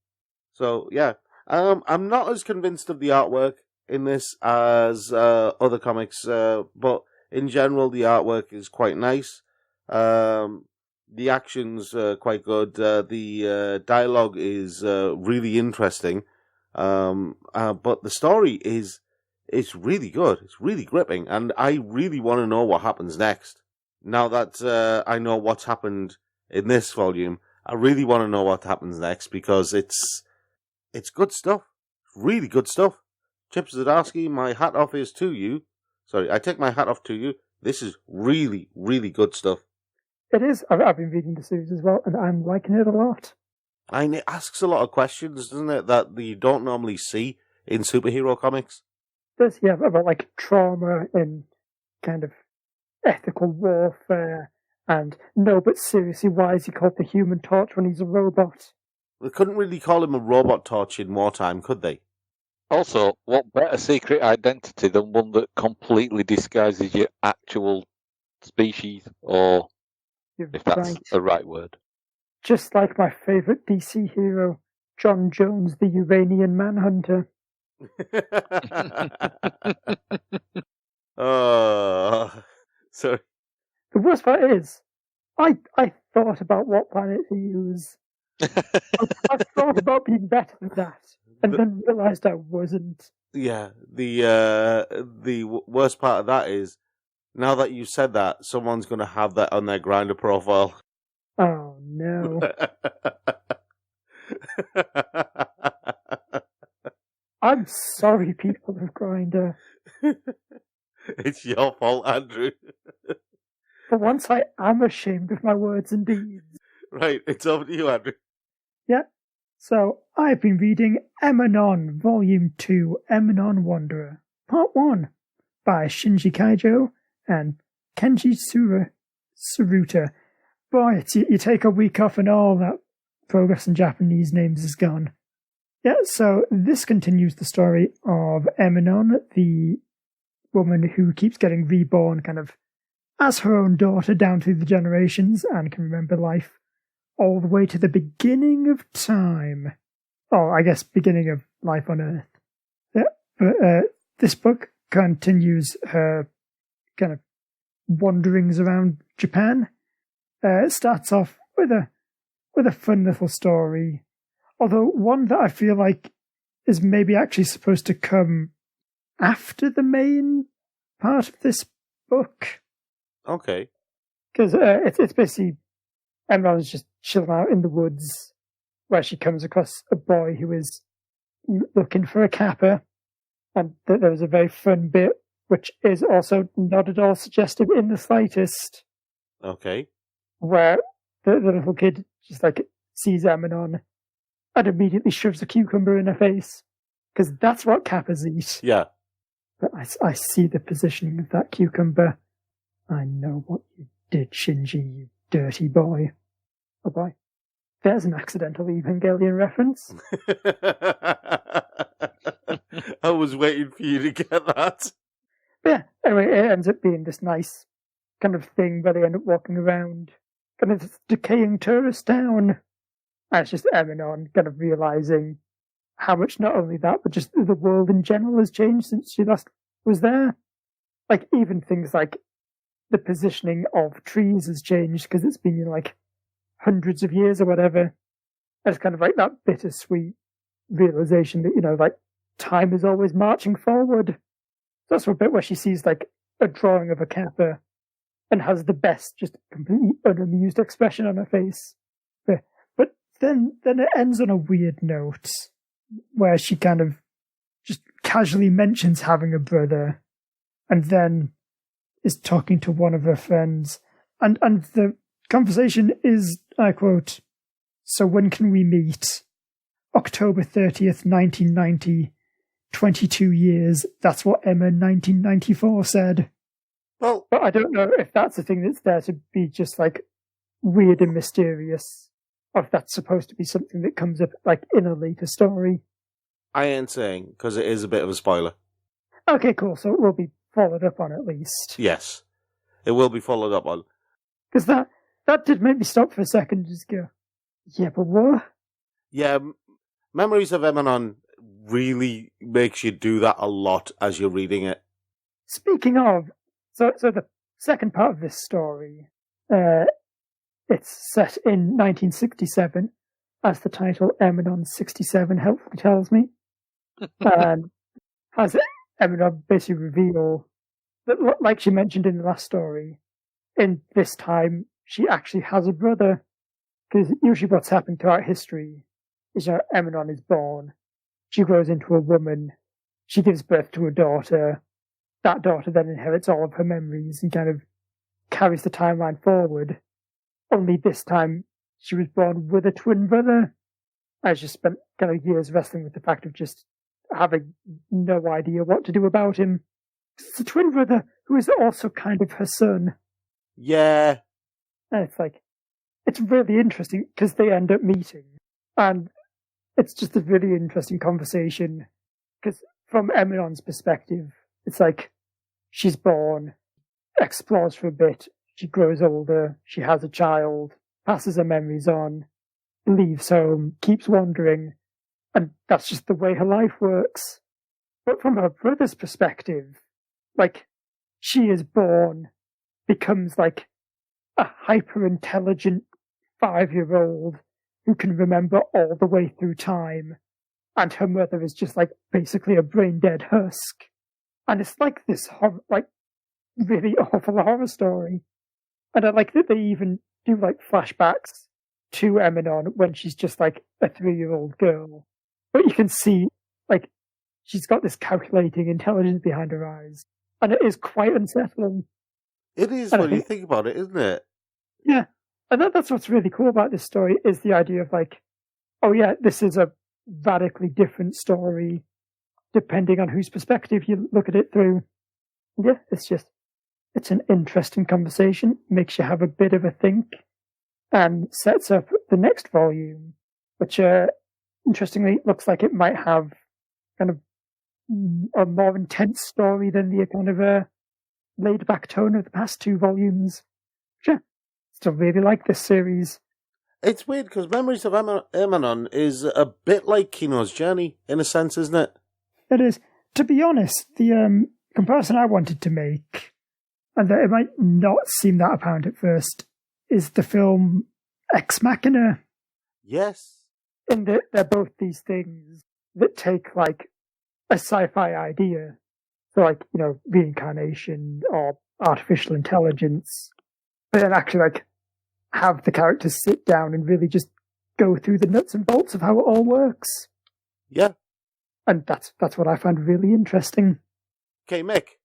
So, yeah. I'm not as convinced of the artwork in this as other comics, but in general, the artwork is quite nice. The action's quite good. The dialogue is really interesting. But the story it's really good. It's really gripping, and I really want to know what happens next. Now that I know what's happened in this volume, I really want to know what happens next, because it's good stuff. Really good stuff. Chip Zdarsky, my hat off is to you. Sorry, I take my hat off to you. This is really, really good stuff. It is. I've been reading the series as well, and I'm liking it a lot. And it asks a lot of questions, doesn't it, that you don't normally see in superhero comics? Does he have about like trauma and kind of ethical warfare, and no, but seriously, why is he called the Human Torch when he's a robot? They couldn't really call him a robot torch in wartime, could they? Also, what better secret identity than one that completely disguises your actual species, or You're if that's right. the right word. Just like my favourite DC hero, John Jones, the Uranian Manhunter. Oh, sorry. The worst part is, I thought about what planet to use. I thought about being better than that, and then realised I wasn't. Yeah, the worst part of that is, now that you said that, someone's going to have that on their Grindr profile. Oh no. I'm sorry, people of Grindr. It's your fault, Andrew. For once I am ashamed of my words and deeds. Right, it's over to you, Andrew. Yeah. So, I've been reading Emanon, Volume 2, Emanon Wanderer, Part 1, by Shinji Kaijo and Kenji Tsuruta. Boy, you take a week off and all that progress in Japanese names is gone. Yeah, so this continues the story of Emanon, the woman who keeps getting reborn kind of as her own daughter down through the generations and can remember life all the way to the beginning of time. Oh, I guess beginning of life on Earth. Yeah, but this book continues her kind of wanderings around Japan. It starts off with a fun little story, although one that I feel like is maybe actually supposed to come after the main part of this book. Okay. Because it's basically Emerald's just chilling out in the woods where she comes across a boy who is looking for a kappa, and there was a very fun bit which is also not at all suggestive in the slightest. Okay. Where the little kid just like sees Emanon and immediately shoves a cucumber in her face, because that's what kappas eat. Yeah. But I see the positioning of that cucumber. I know what you did, Shinji, you dirty boy. Oh boy. There's an accidental Evangelion reference. I was waiting for you to get that. Yeah, anyway, it ends up being this nice kind of thing where they end up walking around kind of this decaying tourist town. And it's just Emanon kind of realising how much not only that, but just the world in general has changed since she last was there. Like, even things like the positioning of trees has changed because it's been, like, hundreds of years or whatever. And it's kind of like that bittersweet realisation that, like, time is always marching forward. That's a bit where she sees, like, a drawing of a kappa and has the best, just completely unamused expression on her face. But then it ends on a weird note where she kind of just casually mentions having a brother and then is talking to one of her friends. And the conversation is, I quote, "So when can we meet? October 30th, 1990. 22 years. That's what Emma 1994 said." Well, But I don't know if that's a thing that's there to be just like weird and mysterious, or if that's supposed to be something that comes up like in a later story. I ain't saying, because it is a bit of a spoiler. Okay, cool. So it will be followed up on at least. Yes. It will be followed up on. Because that did make me stop for a second and just go, yeah, but what? Yeah, Memories of Emanon really makes you do that a lot as you're reading it. Speaking of, so the second part of this story, it's set in 1967, as the title Emanon 67 helpfully tells me. And has Emanon basically reveal that, like she mentioned in the last story, in this time she actually has a brother. Because usually what's happened throughout history is that Emanon is born, she grows into a woman, she gives birth to a daughter, that daughter then inherits all of her memories and kind of carries the timeline forward. Only this time she was born with a twin brother. I just spent kind of years wrestling with the fact of just having no idea what to do about him. It's a twin brother who is also kind of her son. Yeah. And it's like, it's really interesting because they end up meeting. And it's just a really interesting conversation. Because from Eminon's perspective, it's like she's born, explores for a bit, she grows older, she has a child, passes her memories on, leaves home, keeps wandering, and that's just the way her life works. But from her brother's perspective, like, she is born, becomes like a hyper-intelligent 5-year-old who can remember all the way through time, and her mother is just like basically a brain-dead husk. And it's like this like really awful horror story. And I like that they even do like flashbacks to Emanon when she's just like a 3-year-old girl. But you can see like she's got this calculating intelligence behind her eyes. And it is quite unsettling. It is And when you think about it, isn't it? Yeah. And that's what's really cool about this story is the idea of like, oh yeah, this is a radically different story depending on whose perspective you look at it through. Yeah, it's an interesting conversation, makes you have a bit of a think, and sets up the next volume, which interestingly looks like it might have kind of a more intense story than the kind of laid back tone of the past 2 volumes. Yeah, still really like this series. It's weird because Memories of Emanon is a bit like Kino's Journey, in a sense, isn't it? It is. To be honest, the comparison I wanted to make, and that it might not seem that apparent at first, is the film Ex Machina. Yes. In that they're both these things that take like a sci-fi idea, so like, you know, reincarnation or artificial intelligence, but then actually like have the characters sit down and really just go through the nuts and bolts of how it all works. Yeah. And that's what I find really interesting. Okay, Mick.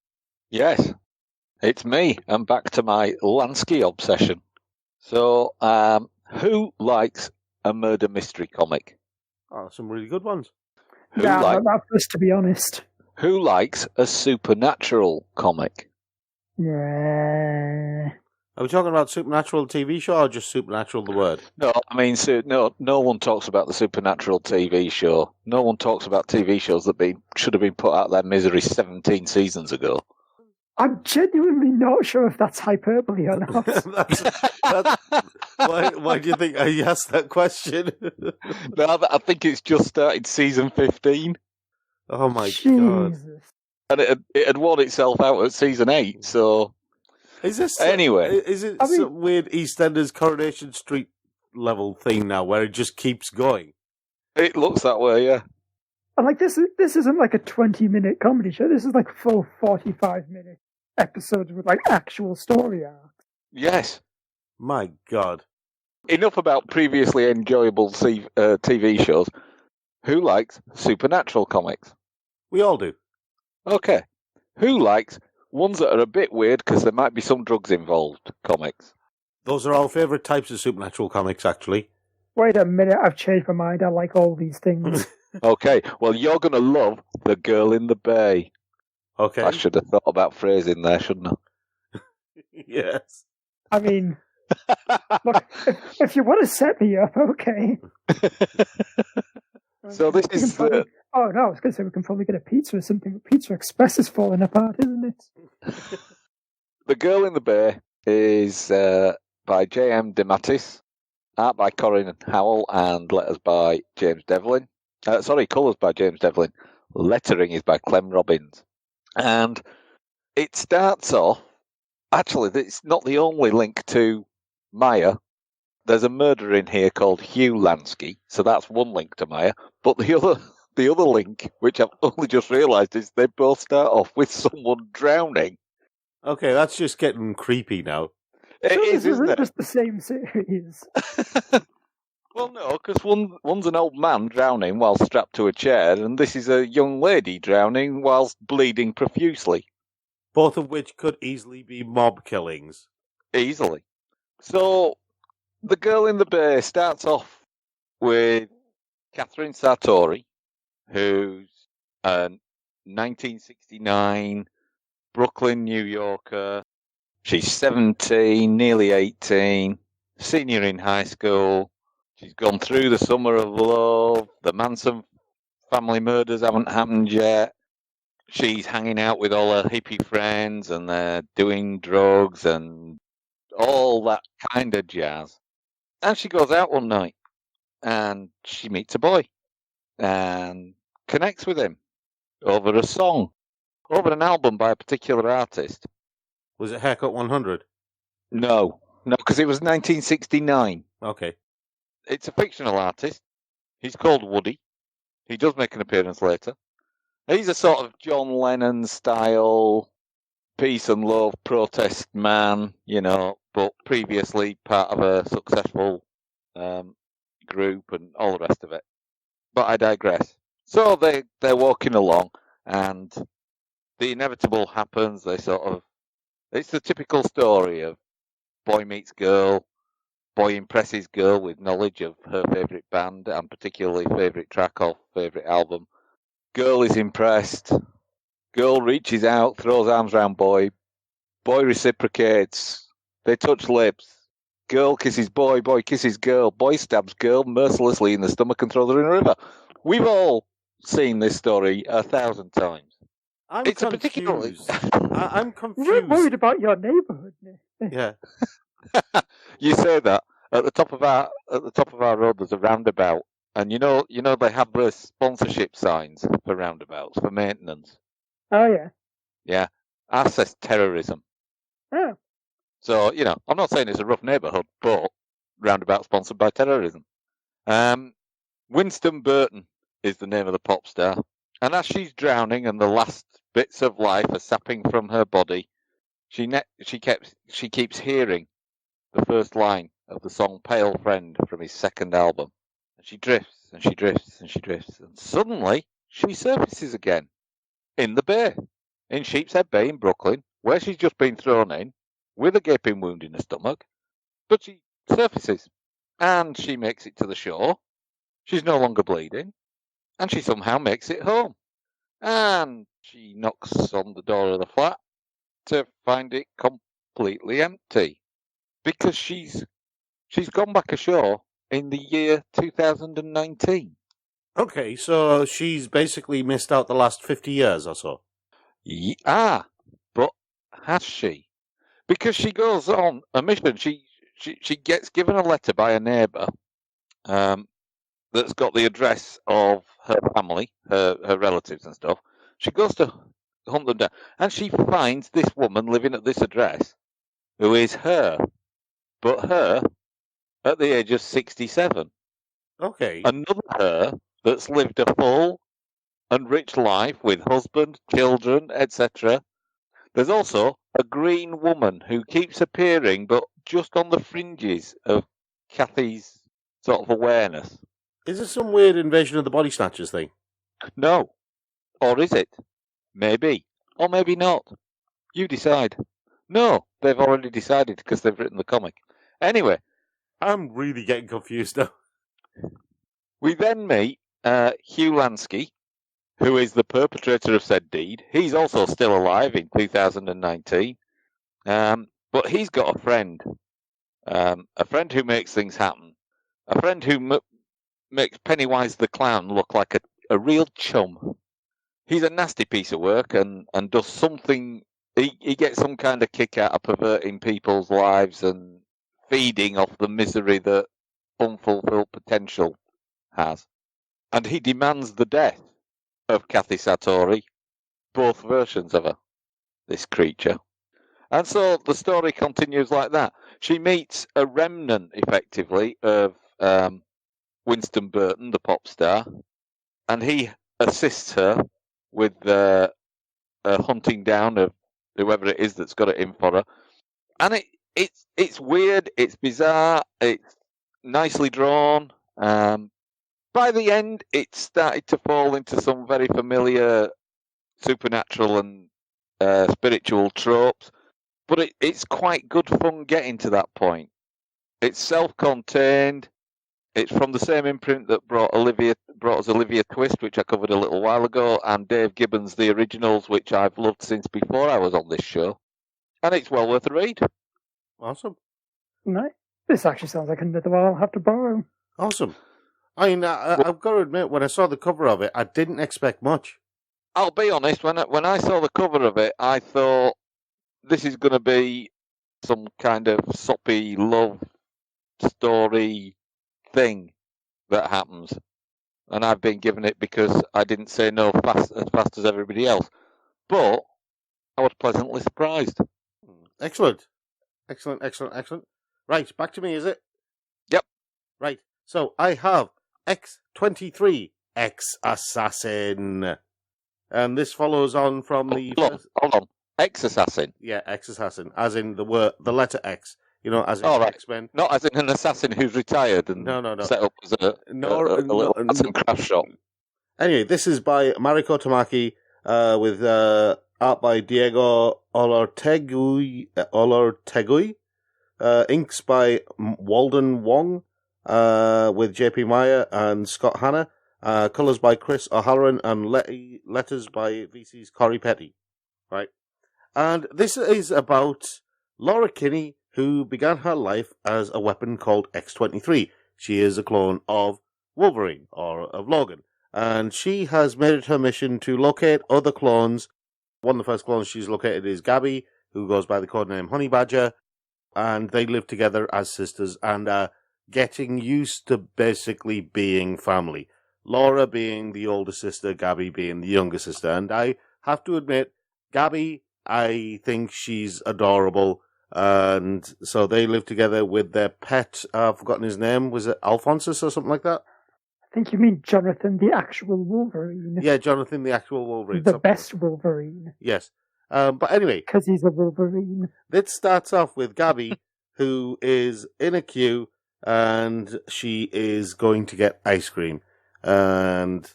Yes, it's me. I'm back to my Lansky obsession. So, who likes a murder mystery comic? Oh, some really good ones. Who Yeah, like- I'm not first, to be honest. Who likes a supernatural comic? Yeah. Are we talking about Supernatural TV show or just Supernatural the word? No, I mean, no one talks about the Supernatural TV show. No one talks about TV shows that should have been put out of their misery 17 seasons ago. I'm genuinely not sure if that's hyperbole or not. Why do you think I asked that question? No, I think it's just started season 15. Oh my god. Jesus. And it had worn itself out at season 8, so... Is this Anyway. Is it I mean- some weird EastEnders Coronation Street level thing now where it just keeps going? It looks that way, yeah. And like this isn't like a 20-minute comedy show. This is like full 45-minute episodes with like actual story arcs. Yes. My god. Enough about previously enjoyable TV shows. Who likes supernatural comics? We all do. Okay. Who likes ones that are a bit weird because there might be some drugs involved comics? Those are our favourite types of supernatural comics, actually. Wait a minute, I've changed my mind. I like all these things. Okay, well, you're going to love The Girl in the Bay. Okay. I should have thought about phrasing there, shouldn't I? Yes. I mean, look, if you want to set me up, okay. So this We can is probably... Oh, no, I was going to say we can probably get a pizza or something. Pizza Express is falling apart, isn't it? The Girl in the Bay is by J.M. DeMatteis, art by Corin Howell, and letters by James Devlin. Colours by James Devlin. Lettering is by Clem Robbins. And it starts off... Actually, it's not the only link to Maya. There's a murderer in here called Hugh Lansky, so that's one link to Maya. But the other link, which I've only just realised, is they both start off with someone drowning. Okay, that's just getting creepy now. It So is, this isn't it? just the same series. Well, no, because one's an old man drowning while strapped to a chair, and this is a young lady drowning whilst bleeding profusely. Both of which could easily be mob killings. Easily. So, The Girl in the Bay starts off with Catherine Sartori, who's a 1969 Brooklyn, New Yorker. She's 17, nearly 18, senior in high school. She's gone through the summer of love. The Manson family murders haven't happened yet. She's hanging out with all her hippie friends and they're doing drugs and all that kind of jazz. And she goes out one night and she meets a boy and connects with him over a song, over an album by a particular artist. Was it Haircut 100? No, because it was 1969. Okay. It's a fictional artist. He's called Woody. He does make an appearance later. He's a sort of John Lennon style peace and love protest man, but previously part of a successful group and all the rest of it. But I digress. So they're walking along and the inevitable happens. It's the typical story of boy meets girl, boy impresses girl with knowledge of her favourite band and particularly favourite track off favourite album. Girl is impressed. Girl reaches out, throws arms around boy. Boy reciprocates. They touch lips. Girl kisses boy. Boy kisses girl. Boy stabs girl mercilessly in the stomach and throws her in a river. We've all seen this story 1,000 times. It's confused. I'm We're confused. worried about your neighbourhood, Nick. Yeah. You say that at the top of our road. There's a roundabout, and you know they have the sponsorship signs for roundabouts for maintenance. Oh, yeah. Yeah, ours says terrorism. Oh. So I'm not saying it's a rough neighbourhood, but roundabout sponsored by terrorism. Winston Burton is the name of the pop star, and as she's drowning and the last bits of life are sapping from her body, she keeps hearing the first line of the song "Pale Friend" from his second album. And she drifts and she drifts and she drifts, and suddenly she surfaces again in the bay, in Sheepshead Bay in Brooklyn, where she's just been thrown in with a gaping wound in her stomach. But she surfaces and she makes it to the shore. She's no longer bleeding, and she somehow makes it home. And she knocks on the door of the flat to find it completely empty, because she's gone back ashore in the year 2019. Okay, so she's basically missed out the last 50 years or so. But has she? Because she goes on a mission. She gets given a letter by a neighbour that's got the address of her family, her relatives and stuff. She goes to hunt them down, and she finds this woman living at this address, who is her, but her at the age of 67. Okay. Another her that's lived a full and rich life with husband, children, etc. There's also a green woman who keeps appearing, but just on the fringes of Kathy's sort of awareness. Is this some weird Invasion of the Body Snatchers thing? No. Or is it? Maybe. Or maybe not. You decide. No, they've already decided because they've written the comic. Anyway. I'm really getting confused now. We then meet Hugh Lansky, who is the perpetrator of said deed. He's also still alive in 2019. But But he's got a friend who makes things happen, a friend who makes Pennywise the Clown look like a real chum. He's a nasty piece of work and does something. He gets some kind of kick out of perverting people's lives and feeding off the misery that unfulfilled potential has. And he demands the death of Kathy Satori, both versions of her, this creature. And so the story continues like that. She meets a remnant, effectively, of Winston Burton, the pop star, and he assists her with hunting down of whoever it is that's got it in for her. And it's weird, it's bizarre, it's nicely drawn. By the end, it started to fall into some very familiar supernatural and spiritual tropes, but it's quite good fun getting to that point. It's self-contained. It's from the same imprint that brought us Olivia Twist, which I covered a little while ago, and Dave Gibbons' The Originals, which I've loved since before I was on this show. And it's well worth a read. Awesome. No, this actually sounds like another one I'll have to borrow. Awesome. I mean, I've got to admit, when I saw the cover of it, I didn't expect much. I'll be honest, when I saw the cover of it, I thought this is going to be some kind of soppy love story thing that happens. And I've been given it because I didn't say no as fast as everybody else. But I was pleasantly surprised. Excellent. Right, back to me, is it? Yep. Right, so I have X-23, X-Assassin. And this follows on from the... Hold on. X-Assassin? Yeah, X-Assassin, as in the letter X. You know, as in right. X-Men. Not as in an assassin who's retired and set up as a little arts and craft shop. Anyway, this is by Mariko Tamaki, with art by Diego Olortegui, inks by Walden Wong, with JP Meyer and Scott Hanna, colours by Chris O'Halloran, and letters by VC's Corey Petty. Right? And this is about Laura Kinney, who began her life as a weapon called X-23. She is a clone of Wolverine, or of Logan. And she has made it her mission to locate other clones. One of the first clones she's located is Gabby, who goes by the codename Honey Badger. And they live together as sisters and are getting used to basically being family. Laura being the older sister, Gabby being the younger sister. And I have to admit, Gabby, I think she's adorable. And so they live together with their pet. I've forgotten his name. Was it Alphonsus or something like that? I think you mean Jonathan, the actual Wolverine. Yeah, Jonathan, the actual Wolverine. The best Wolverine. Yes. But anyway. Because he's a Wolverine. It starts off with Gabby, who is in a queue, and she is going to get ice cream. And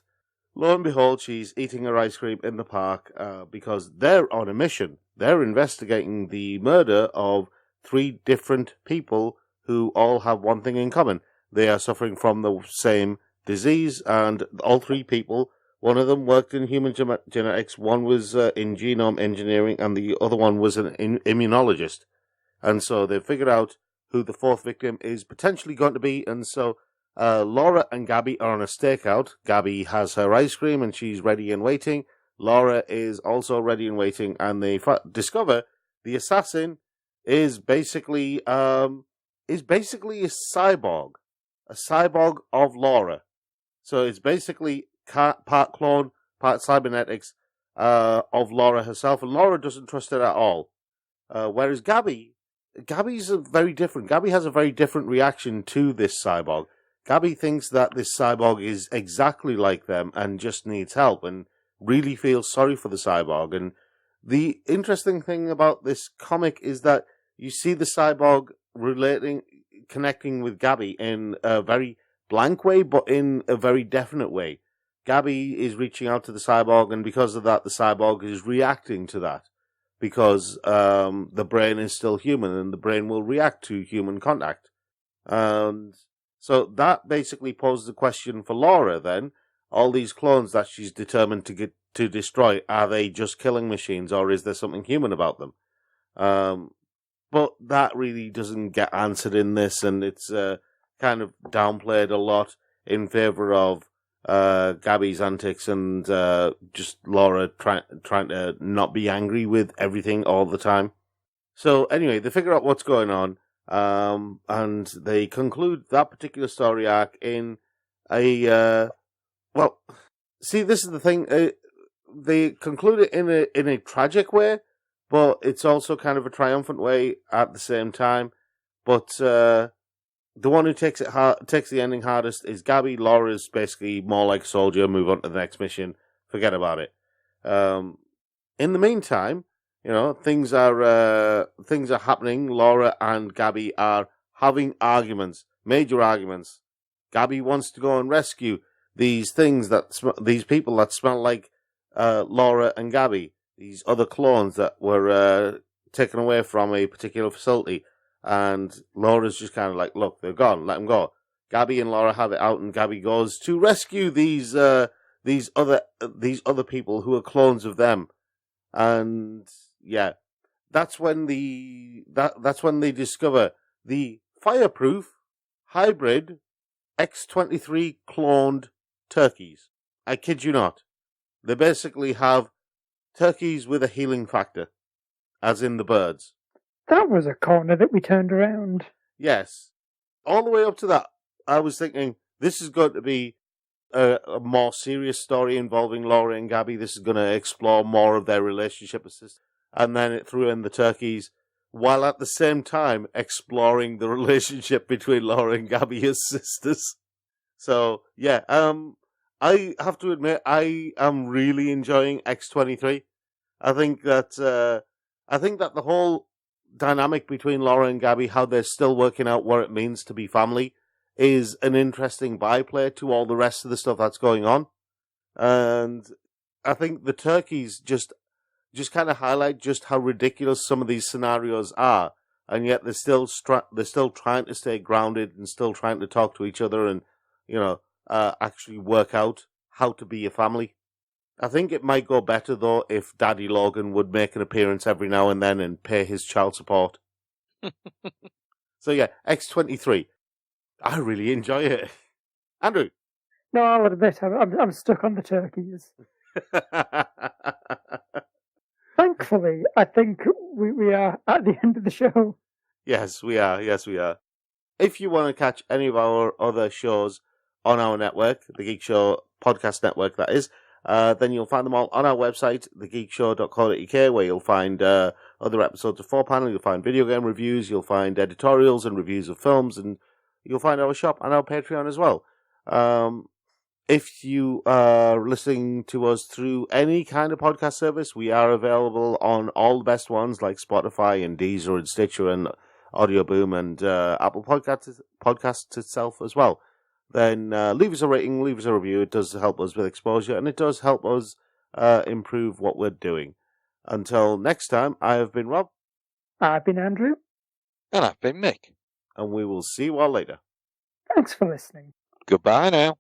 lo and behold, she's eating her ice cream in the park because they're on a mission. They're investigating the murder of 3 different people who all have one thing in common. They are suffering from the same disease, and all 3 people, one of them worked in human genetics, one was in genome engineering, and the other one was an immunologist. And so they figured out who the 4th victim is potentially going to be, and so Laura and Gabby are on a stakeout. Gabby has her ice cream, and she's ready and waiting. Laura is also ready and waiting, and they discover the assassin is basically a cyborg of Laura. So it's basically part clone, part cybernetics of Laura herself, and Laura doesn't trust it at all. Whereas Gabby's very different. Gabby has a very different reaction to this cyborg. Gabby thinks that this cyborg is exactly like them and just needs help, and really feels sorry for the cyborg. And the interesting thing about this comic is that you see the cyborg connecting with Gabby in a very blank way, but in a very definite way. Gabby is reaching out to the cyborg, and because of that, the cyborg is reacting to that. Because the brain is still human, and the brain will react to human contact. And so that basically poses the question for Laura then. All these clones that she's determined to destroy, are they just killing machines, or is there something human about them? But that really doesn't get answered in this, and it's kind of downplayed a lot in favour of Gabby's antics and just Laura trying to not be angry with everything all the time. So anyway, they figure out what's going on, and they conclude that particular story arc in a well. See, this is the thing. They conclude it in a tragic way, but it's also kind of a triumphant way at the same time. But the one who takes the ending hardest is Gabby. Laura's basically more like a soldier. Move on to the next mission. Forget about it. In the meantime, things are happening. Laura and Gabby are having arguments, major arguments. Gabby wants to go and rescue these people that smell like Laura and Gabby, these other clones that were taken away from a particular facility. And Laura's just kind of like, look, they're gone, let them go. Gabby and Laura have it out, and Gabby goes to rescue these other people who are clones of them. And yeah, that's when they discover the fireproof hybrid X-23 cloned turkeys. I kid you not. They basically have turkeys with a healing factor, as in the birds. That was a corner that we turned around. Yes. All the way up to that, I was thinking, this is going to be a more serious story involving Laura and Gabby. This is going to explore more of their relationship. And then it threw in the turkeys, while at the same time exploring the relationship between Laura and Gabby as sisters. So, yeah, I have to admit, I am really enjoying X-23. I think that the whole dynamic between Laura and Gabby, how they're still working out what it means to be family, is an interesting byplay to all the rest of the stuff that's going on. And I think the turkeys just kind of highlight just how ridiculous some of these scenarios are, and yet they're still trying to stay grounded and still trying to talk to each other and actually work out how to be a family. I think it might go better though if Daddy Logan would make an appearance every now and then and pay his child support. So yeah, X-23. I really enjoy it. Andrew? No, I'll admit, I'm stuck on the turkeys. Thankfully, I think we are at the end of the show. Yes, we are. If you want to catch any of our other shows on our network, the Geek Show podcast network, that is, then you'll find them all on our website, thegeekshow.co.uk, where you'll find other episodes of 4Panel, you'll find video game reviews, you'll find editorials and reviews of films, and you'll find our shop and our Patreon as well. If you are listening to us through any kind of podcast service, we are available on all the best ones like Spotify and Deezer and Stitcher and Audio Boom and Apple Podcasts itself as well. Then leave us a rating, leave us a review. It does help us with exposure, and it does help us improve what we're doing. Until next time, I have been Rob. I've been Andrew. And I've been Mick. And we will see you all later. Thanks for listening. Goodbye now.